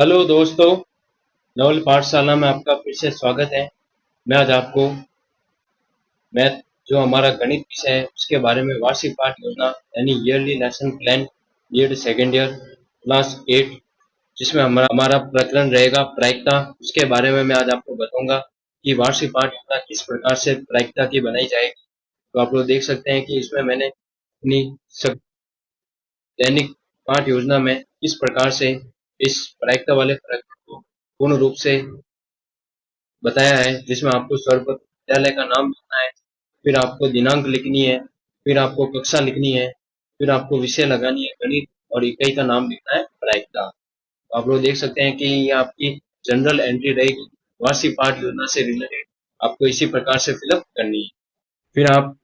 Hello दोस्तों, नवल पाठशाला में आपका फिर से स्वागत है। मैं आज आपको मैथ जो हमारा गणित विषय है उसके बारे में वार्षिक पाठ योजना यानी yearly lesson plan year second year class 8 जिसमें हमारा प्रकरण रहेगा प्रायिकता, उसके बारे में मैं आज आपको बताऊंगा कि वार्षिक पाठ योजना किस प्रकार से प्रायिकता की बनाई जाएगी। तो आप लोग देख सकते हैं कि इसमें मैंने अपनी दैनिक पाठ योजना में किस प्रकार से इस प्रायिकता वाले प्रकरण को पूर्ण रूप से बताया है, जिसमें आपको सर्वप्रथम विद्यालय का नाम लिखना है, फिर आपको दिनांक लिखनी है, फिर आपको कक्षा लिखनी है, फिर आपको विषय लगानी है गणित और इकाई का नाम लिखना है प्रायिकता। तो आप लोग देख सकते हैं कि ये आपकी जनरल एंट्री रहेगी। वार्षिक पाठ योजना से रिलेटेड आपको इसी प्रकार से फिलअप करनी है। फिर आप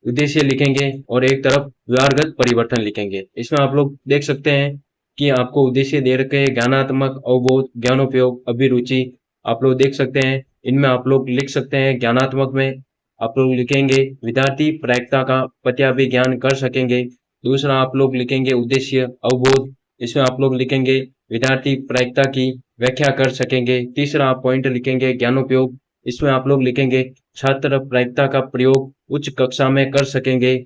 उद्देश्य लिखेंगे और एक तरफ व्यवहारगत परिवर्तन लिखेंगे। इसमें आप लोग देख सकते हैं कि आपको उद्देश्य दे रखे हैं ज्ञानात्मक, अवबोध, ज्ञानोपयोग, अभिरुचि। आप लोग देख सकते हैं इनमें आप लोग लिख सकते हैं ज्ञानात्मक में आप लोग लिखेंगे विद्यार्थी प्रायिकता का प्रत्याभिज्ञान कर सकेंगे। दूसरा आप लोग लिखेंगे उद्देश्य अवबोध, इसमें आप लोग लिखेंगे विद्यार्थी प्रायिकता की व्याख्या कर सकेंगे। तीसरा आप पॉइंट लिखेंगे ज्ञानोपयोग, इसमें आप लोग लिखेंगे छात्र प्रायिकता का प्रयोग उच्च कक्षा में कर सकेंगे।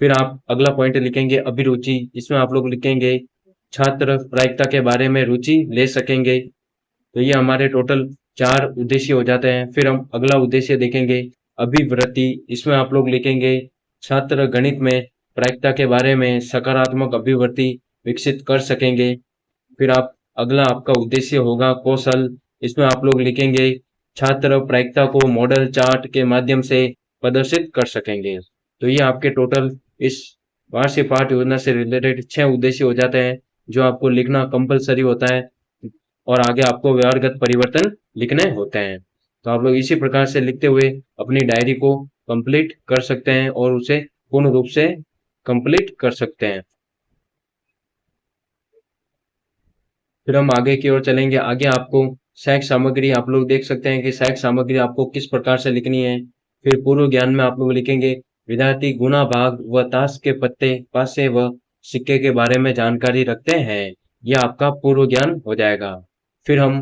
फिर आप अगला पॉइंट लिखेंगे अभिरुचि, इसमें आप लोग लिखेंगे छात्र प्रायिकता के बारे में रुचि ले सकेंगे। तो ये हमारे टोटल 4 उद्देश्य हो जाते हैं। फिर हम अगला उद्देश्य देखेंगे अभिवृत्ति, इसमें आप लोग लिखेंगे छात्र गणित में प्रायिकता के बारे में सकारात्मक अभिवृत्ति विकसित कर सकेंगे। फिर आप अगला आपका उद्देश्य होगा कौशल, इसमें आप लोग लिखेंगे छात्र प्रायिकता को मॉडल चार्ट के माध्यम से प्रदर्शित कर सकेंगे। तो ये आपके टोटल इस वार्षिक पाठ योजना से रिलेटेड 6 उद्देश्य हो जाते हैं जो आपको लिखना कंपलसरी होता है और आगे आपको व्यवहारगत परिवर्तन लिखने होते हैं। तो आप लोग इसी प्रकार से लिखते हुए अपनी डायरी को कंप्लीट कर सकते हैं और उसे पूर्ण रूप से कंप्लीट कर सकते हैं। फिर हम आगे की ओर चलेंगे। आगे आपको सहायक सामग्री आप लोग देख सकते हैं कि सहायक सामग्री आपको किस प्रकार से लिखनी है। फिर पूर्व ज्ञान में आप लोग लिखेंगे विद्यार्थी गुणा भाग व ताश के पत्ते पासे व सिक्के के बारे में जानकारी रखते हैं। यह आपका पूर्व ज्ञान हो जाएगा। फिर हम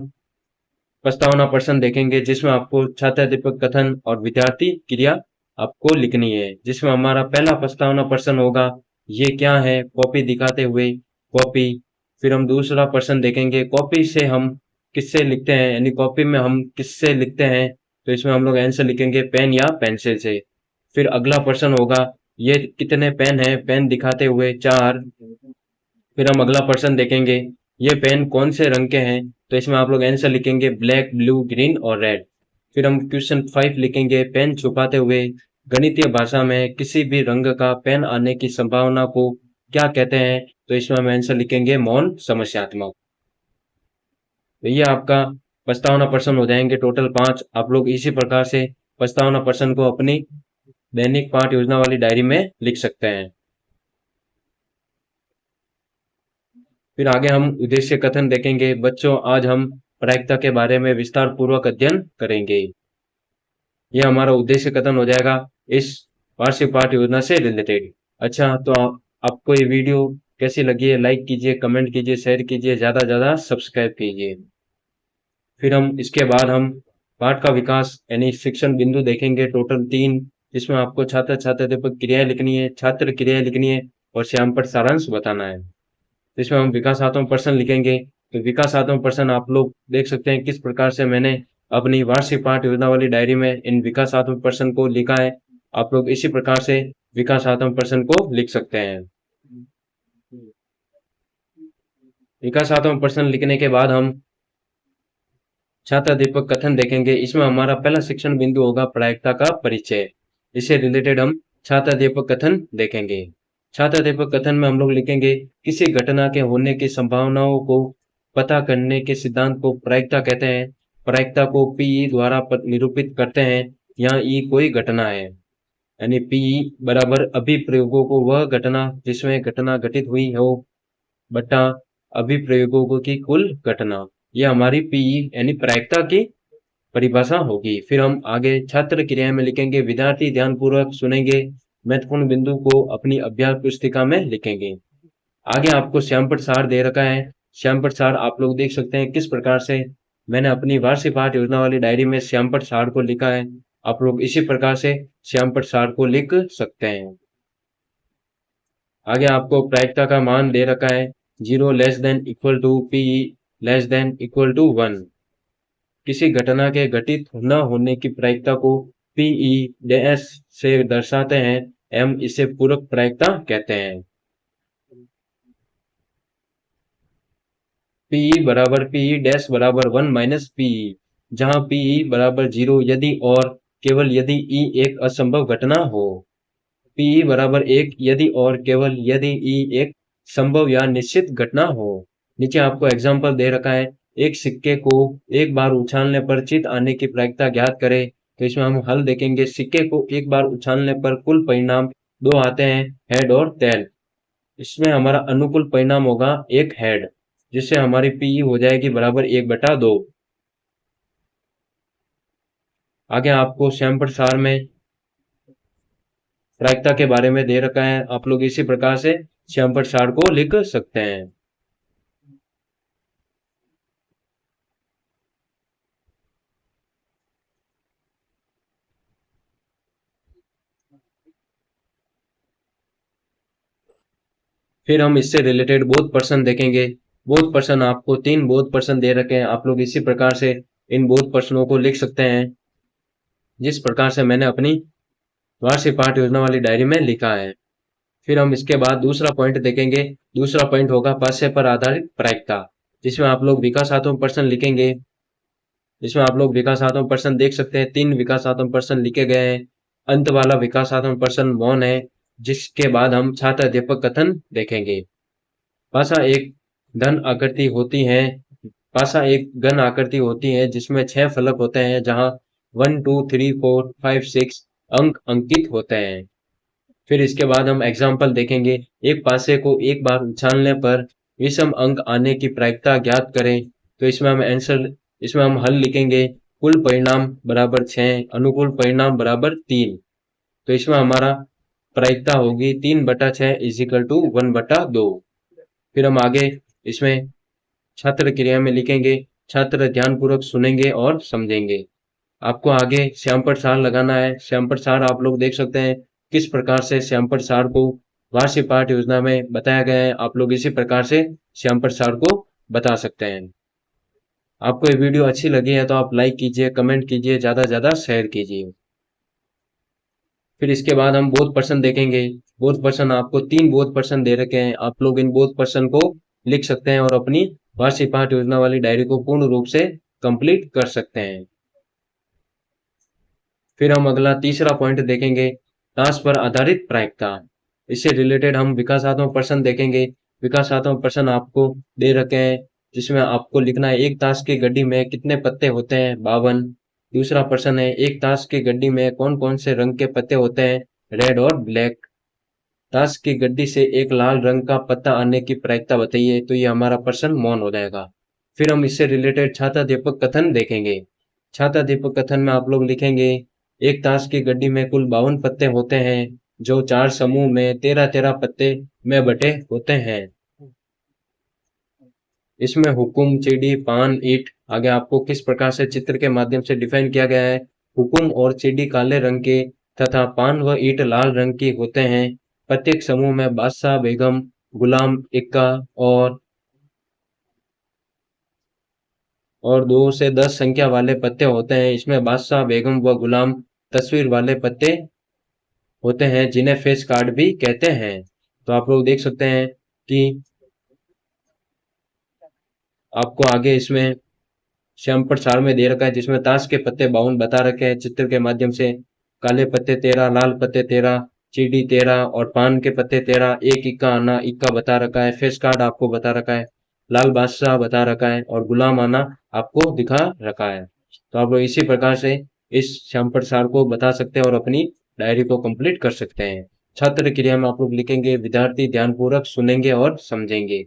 प्रस्तावना प्रश्न देखेंगे जिसमें आपको छात्राध्यापक कथन और विद्यार्थी क्रिया आपको लिखनी है। जिसमें हमारा पहला प्रस्तावना प्रश्न होगा ये क्या है, कॉपी दिखाते हुए कॉपी। फिर हम दूसरा प्रश्न देखेंगे कॉपी से हम किससे लिखते हैं, यानी कॉपी में हम किससे लिखते हैं। तो इसमें हम लोग आंसर लिखेंगे पेन या पेंसिल से। फिर अगला प्रश्न होगा ये कितने पेन है, पेन दिखाते हुए 4। फिर हम अगला प्रश्न देखेंगे ये पेन कौन से रंग के हैं। तो इसमें आप लोग आंसर लिखेंगे ब्लैक, ब्लू, ग्रीन और रेड। फिर हम क्वेश्चन 5 लिखेंगे पेन छुपाते हुए गणितीय भाषा में किसी भी रंग का पेन आने की संभावना को क्या कहते हैं। तो इसमें हम आंसर लिखेंगे मौन समस्यात्मक। तो ये आपका प्रस्तावना प्रश्न हो जाएंगे टोटल 5। आप लोग इसी प्रकार से प्रस्तावना प्रश्न को अपनी दैनिक पाठ योजना वाली डायरी में लिख सकते हैं। फिर आगे हम उद्देश्य कथन देखेंगे। बच्चों आज हम प्रायिकता के बारे में विस्तार पूर्वक अध्ययन करेंगे। यह हमारा उद्देश्य कथन हो जाएगा इस वार्षिक पाठ योजना से रिलेटेड। अच्छा, तो आपको ये वीडियो कैसी लगी है लाइक कीजिए, कमेंट कीजिए, शेयर कीजिए, ज्यादा ज्यादा सब्सक्राइब कीजिए। फिर हम इसके बाद हम पाठ का विकास यानी शिक्षण बिंदु देखेंगे टोटल 3, जिसमें आपको छात्र छात्राध्यापक क्रियाएं लिखनी है, छात्र क्रियाएं लिखनी है और श्याम पर सारांश बताना है। इसमें हम विकासात्मक प्रश्न लिखेंगे। तो विकासात्मक प्रश्न आप लोग देख सकते हैं किस प्रकार से मैंने अपनी वार्षिक पाठ योजना वाली डायरी में इन विकासात्मक प्रश्न को लिखा है। आप लोग इसी प्रकार से विकासात्मक प्रश्न को लिख सकते हैं। विकासात्मक प्रश्न लिखने के बाद हम छात्राध्यापक कथन देखेंगे। इसमें हमारा पहला शिक्षण बिंदु होगा प्रायिकता का परिचय। इससे रिलेटेड हम छात्राध्यापक कथन देखेंगे। छात्राध्यापक कथन में हम लोग लिखेंगे किसी घटना के होने की संभावनाओं को पता करने के सिद्धांत को प्रायिकता कहते हैं। प्रायिकता को पीई द्वारा निरूपित करते हैं। यहाँ ई कोई घटना है, यानी पीई बराबर अभिप्रयोगों को वह घटना जिसमें घटना घटित हुई हो बटा अभिप्रयोगों की कुल घटना। यह हमारी पीई यानी प्रायिकता की परिभाषा होगी। फिर हम आगे छात्र क्रिया में लिखेंगे विद्यार्थी ध्यानपूर्वक सुनेंगे, महत्वपूर्ण बिंदु को अपनी अभ्यास पुस्तिका में लिखेंगे। आगे आपको श्यामपट सार दे रखा है। श्यामपट सार आप लोग देख सकते हैं किस प्रकार से मैंने अपनी वार्षिक पाठ योजना वाली डायरी में श्यामपट सार को लिखा है। आप लोग इसी प्रकार से श्यामपट सार को लिख सकते हैं। आगे आपको प्रायिकता का मान दे रखा है 0 less than equal to P less than equal to 1। किसी घटना के घटित न होने की प्रायिकता को पीई डैश से दर्शाते हैं। हम इसे पूरक प्रायिकता कहते हैं। पीई बराबर पीई डैश बराबर 1 माइनस पीई, जहां पीई बराबर 0 यदि और केवल यदि ई एक असंभव घटना हो। पीई बराबर 1 यदि और केवल यदि ई एक संभव या निश्चित घटना हो। नीचे आपको एग्जाम्पल दे रखा है, एक सिक्के को एक बार उछालने पर चित आने की प्रायिकता ज्ञात करें। तो इसमें हम हल देखेंगे। सिक्के को एक बार उछालने पर कुल परिणाम 2 आते हैं, हेड और टेल। इसमें हमारा अनुकूल परिणाम होगा एक हेड, जिससे हमारी पीई हो जाएगी बराबर 1/2। आगे आपको श्यामपट सार में प्रायिकता के बारे में दे रखा है। आप लोग इसी प्रकार से श्यामपट सार को लिख सकते हैं। फिर हम इससे रिलेटेड बोध प्रश्न देखेंगे। बोध प्रश्न आपको 3 बोध प्रश्न दे रखे हैं। आप लोग इसी प्रकार से इन बोध प्रश्नों को लिख सकते हैं, जिस प्रकार से मैंने अपनी वार्षिक पाठ योजना वाली डायरी में लिखा है। फिर हम इसके बाद दूसरा पॉइंट देखेंगे। दूसरा पॉइंट होगा पाठ्य पर आधारित प्रायिकता, जिसमें आप लोग विकासात्मक प्रश्न लिखेंगे। जिसमें आप लोग विकासात्मक प्रश्न देख सकते हैं, 3 विकासात्मक प्रश्न लिखे गए हैं। अंत वाला विकासात्मक प्रश्न मौन है, जिसके बाद हम छात्र अध्यापक कथन देखेंगे। भाषा एक घन आकृति होती है। भाषा एक घन आकृति होती है जिसमें 6 फलक होते हैं, जहां 1 2 3 4 5 6 अंक अंकित होते हैं। फिर इसके बाद हम एग्जाम्पल देखेंगे। एक पासे को एक बार उछालने पर विषम अंक आने की प्रायिकता ज्ञात करें। तो इसमें हम हल लिखेंगे। कुल परिणाम बराबर 6, अनुकूल परिणाम बराबर 3। तो इसमें हमारा प्रायिकता होगी 3/6 इजिकल टू 1/2। फिर हम आगे इसमें छात्र क्रिया में लिखेंगे। छात्र ध्यानपूर्वक सुनेंगे और समझेंगे। आपको आगे श्यामपट सार लगाना है। श्यामपट सार आप लोग देख सकते हैं किस प्रकार से श्यामपट सार को वार्षिक पाठ योजना में बताया गया है। आप लोग इसी प्रकार से श्यामपट सार को बता सकते हैं। आपको ये वीडियो अच्छी लगी है तो आप लाइक कीजिए, कमेंट कीजिए, ज़्यादा से ज़्यादा शेयर कीजिए। फिर इसके बाद हम बोध प्रश्न देखेंगे। बोध प्रश्न आपको 3 बोध प्रश्न दे रखे हैं। आप लोग इन बोध प्रश्न को लिख सकते हैं और अपनी वार्षिक पाठ योजना वाली डायरी को पूर्ण रूप से कंप्लीट कर सकते हैं। फिर हम अगला तीसरा पॉइंट देखेंगे, टास्क पर आधारित प्रायिकता। इससे रिलेटेड हम विकासात्मक प्रश्न देखेंगे। विकासात्मक प्रश्न आपको दे रखे हैं, जिसमें आपको लिखना है एक ताश की गड्डी में कितने पत्ते होते हैं, 52। दूसरा प्रश्न है एक ताश की गड्डी में कौन कौन से रंग के पत्ते होते हैं, रेड और ब्लैक। ताश की गड्डी से एक लाल रंग का पत्ता आने की प्रायिकता बताइए। तो ये हमारा प्रश्न मौन हो जाएगा। फिर हम इससे रिलेटेड छात्राध्यापक कथन देखेंगे। छात्राध्यापक कथन में आप लोग लिखेंगे, एक ताश की गड्डी में कुल 52 पत्ते होते हैं, जो 4 समूह में 13-13 पत्ते में बटे होते हैं। इसमें हुकुम, चिड़ी, पान, ईंट आगे आपको किस प्रकार से चित्र के माध्यम से डिफाइन किया गया है। हुकुम और चिड़ी काले रंग के तथा पान व ईंट लाल रंग की होते हैं। प्रत्येक समूह में बादशाह, बेगम, गुलाम, इक्का और 2 से 10 संख्या वाले पत्ते होते हैं। इसमें बादशाह, बेगम व गुलाम तस्वीर वाले पत्ते होते हैं, जिन्हें फेस कार्ड भी कहते हैं। तो आप लोग देख सकते हैं कि आपको आगे इसमें श्यामपट सार में दे रखा है, जिसमें ताश के पत्ते 52 बता रखे हैं चित्र के माध्यम से। काले पत्ते 13, लाल पत्ते 13, चीड़ी 13 और पान के पत्ते 13। एक इक्का आना इक्का बता रखा है। फेस कार्ड आपको बता रखा है। लाल बादशाह बता रखा है और गुलाम आना आपको दिखा रखा है। तो आप लोग इसी प्रकार से इस श्यामपट सार को बता सकते हैं और अपनी डायरी को कंप्लीट कर सकते हैं। छात्र क्रिया में आप लोग लिखेंगे, विद्यार्थी ध्यानपूर्वक सुनेंगे और समझेंगे।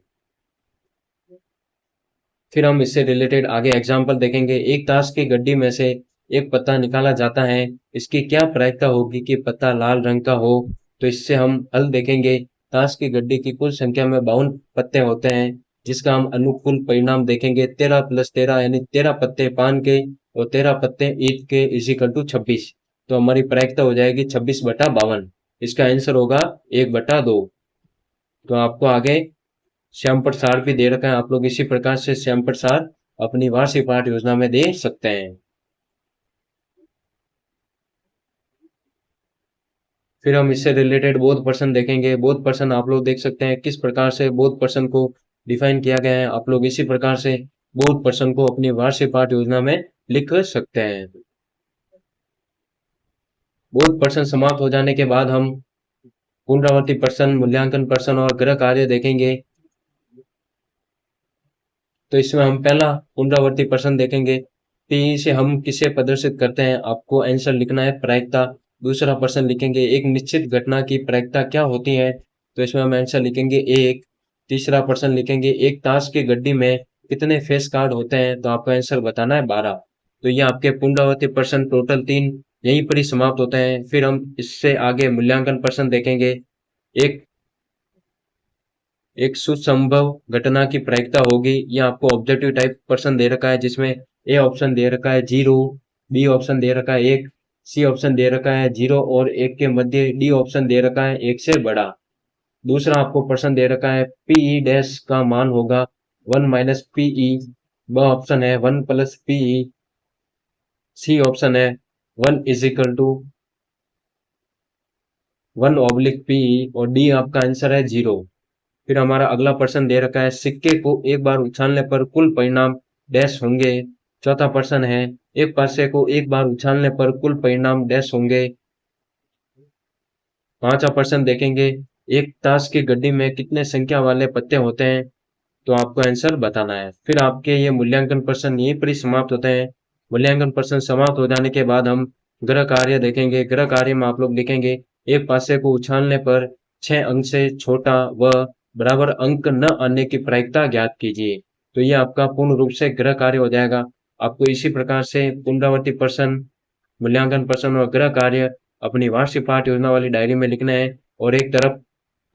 फिर हम इससे रिलेटेड आगे एग्जाम्पल देखेंगे। एक ताश की गड्डी में से एक पत्ता निकाला जाता है, इसकी क्या प्रायिकता होगी कि पत्ता लाल रंग का हो। तो इससे हम हल देखेंगे। ताश की गड्डी की कुल संख्या में 52 पत्ते होते हैं, जिसका हम अनुकूल परिणाम देखेंगे 13 + 13 यानी 13 पत्ते पान के और 13 पत्ते ईंट के = 26। तो हमारी प्रायिकता हो जाएगी 26/52। इसका आंसर होगा 1/2। तो आपको आगे श्याम प्रसार भी दे रखा है, आप लोग इसी प्रकार से श्याम प्रसार अपनी वार्षिक पाठ योजना में दे सकते हैं। फिर हम इससे रिलेटेड बोध प्रश्न देखेंगे। बोध प्रश्न आप लोग देख सकते हैं किस प्रकार से बोध प्रश्न को डिफाइन किया गया है। आप लोग इसी प्रकार से बोध प्रश्न को अपनी वार्षिक पाठ योजना में लिख सकते हैं। बोध प्रश्न समाप्त हो जाने के बाद हम पुनरावृत्ति प्रश्न, मूल्यांकन प्रश्न और गृह कार्य देखेंगे। तो इसमें हम पहला पुनरावृत्ति प्रश्न देखेंगे। पी से हम किसे प्रदर्शित करते हैं, आपको आंसर लिखना है प्रायिकता। दूसरा प्रश्न लिखेंगे एक निश्चित घटना की प्रायिकता क्या होती है, तो इसमें हम आंसर लिखेंगे 1। तीसरा प्रश्न लिखेंगे एक ताश की गड्डी में कितने फेस कार्ड होते हैं, तो आपका आंसर बताना है 12। तो ये आपके पुनरावृत्ति प्रश्न टोटल 3 यहीं पर ही समाप्त होते हैं। फिर हम इससे आगे मूल्यांकन प्रश्न देखेंगे। एक एक सुसंभव घटना की प्रायिकता होगी। ये आपको ऑब्जेक्टिव टाइप प्रश्न दे रखा है, जिसमें ए ऑप्शन दे रखा है 0, बी ऑप्शन दे रखा है 1, सी ऑप्शन दे रखा है 0 और 1 के मध्य डी ऑप्शन दे रखा है 1 से बड़ा। दूसरा आपको प्रश्न दे रखा है पीई डैश का मान होगा 1 - पीई। ब ऑप्शन है 1 + पीई। सी ऑप्शन है 1 = 1/पीई और डी आपका आंसर है 0। फिर हमारा अगला प्रश्न दे रखा है सिक्के को एक बार उछालने पर कुल परिणाम डैश होंगे। चौथा प्रश्न है एक पासे को एक बार उछालने पर कुल परिणाम डैश होंगे। पांचवा प्रश्न देखेंगे एक ताश की गड्डी में कितने संख्या वाले पत्ते होते हैं, तो आपको आंसर बताना है। फिर आपके ये मूल्यांकन प्रश्न यहीं पर ही समाप्त होते हैं। मूल्यांकन प्रश्न समाप्त हो जाने के बाद हम गृह कार्य देखेंगे। गृह कार्य में आप लोग लिखेंगे एक पासे को उछालने पर 6 अंक से छोटा व बराबर अंक न आने की प्रायिकता ज्ञात कीजिए। तो ये आपका पूर्ण रूप से गृह कार्य हो जाएगा। आपको इसी प्रकार से पुनरावृत्ति प्रश्न, मूल्यांकन प्रश्न और गृह कार्य अपनी वार्षिक पाठ योजना वाली डायरी में लिखना है और एक तरफ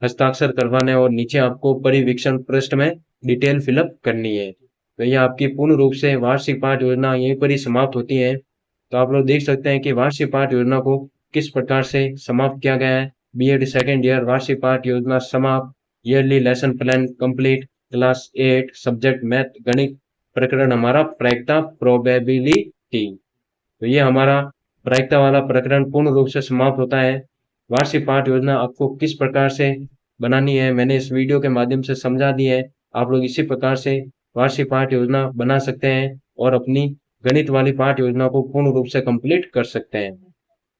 हस्ताक्षर करवाना है और नीचे आपको परिवीक्षण पृष्ठ में डिटेल फिलअप करनी है। तो ये आपकी पूर्ण रूप से वार्षिक पाठ योजना यहीं पर ही समाप्त होती है। तो आप लोग देख सकते हैं कि वार्षिक पाठ योजना को किस प्रकार से समाप्त किया गया है। बीएड सेकेंड ईयर वार्षिक पाठ योजना समाप्त। Yearly lesson plan complete. Class 8 subject math गणित। प्रकरण हमारा प्रायिकता प्रोबेबिलिटी। तो ये हमारा प्रायिकता वाला प्रकरण पूर्ण रूप से समाप्त होता है। वार्षिक पाठ योजना आपको किस प्रकार से बनानी है मैंने इस वीडियो के माध्यम से समझा दी है। आप लोग इसी प्रकार से वार्षिक पाठ योजना बना सकते हैं और अपनी गणित वाली पाठ योजना को पूर्ण रूप से कंप्लीट कर सकते हैं।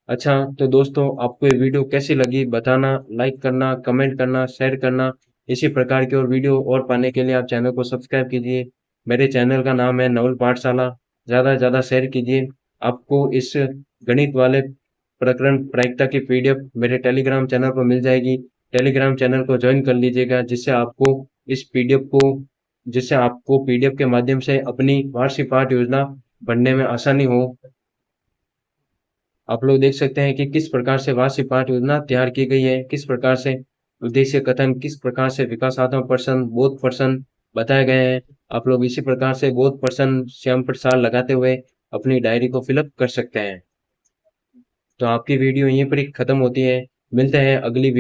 अच्छा तो दोस्तों आपको ये वीडियो कैसी लगी बताना, लाइक करना, कमेंट करना, शेयर करना। इसी प्रकार की और वीडियो और पाने के लिए आप चैनल को सब्सक्राइब कीजिए। मेरे चैनल का नाम है नवल पाठशाला। ज़्यादा से ज़्यादा शेयर कीजिए। आपको इस गणित वाले प्रकरण प्रायिकता की पीडीएफ मेरे टेलीग्राम चैनल पर मिल जाएगी। टेलीग्राम चैनल को ज्वाइन कर लीजिएगा, जिससे आपको पीडीएफ के माध्यम से अपनी वार्षिक पाठ योजना पढ़ने में आसानी हो। आप लोग देख सकते हैं कि किस प्रकार से वार्षिक पाठ योजना तैयार की गई है, किस प्रकार से उद्देश्य कथन, किस प्रकार से विकासात्मक प्रश्न, बोध प्रश्न बताए गए हैं। आप लोग इसी प्रकार से बोध प्रश्न श्याम प्रसार लगाते हुए अपनी डायरी को फिलअप कर सकते हैं। तो आपकी वीडियो यहीं पर ही खत्म होती है। मिलते हैं अगली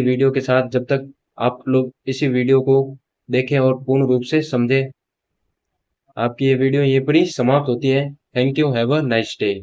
वीडियो के साथ। जब तक आप लोग इसी वीडियो को देखें और पूर्ण रूप से समझें। आपकी ये वीडियो यहीं पर ही समाप्त होती है। Thank you, have a nice day.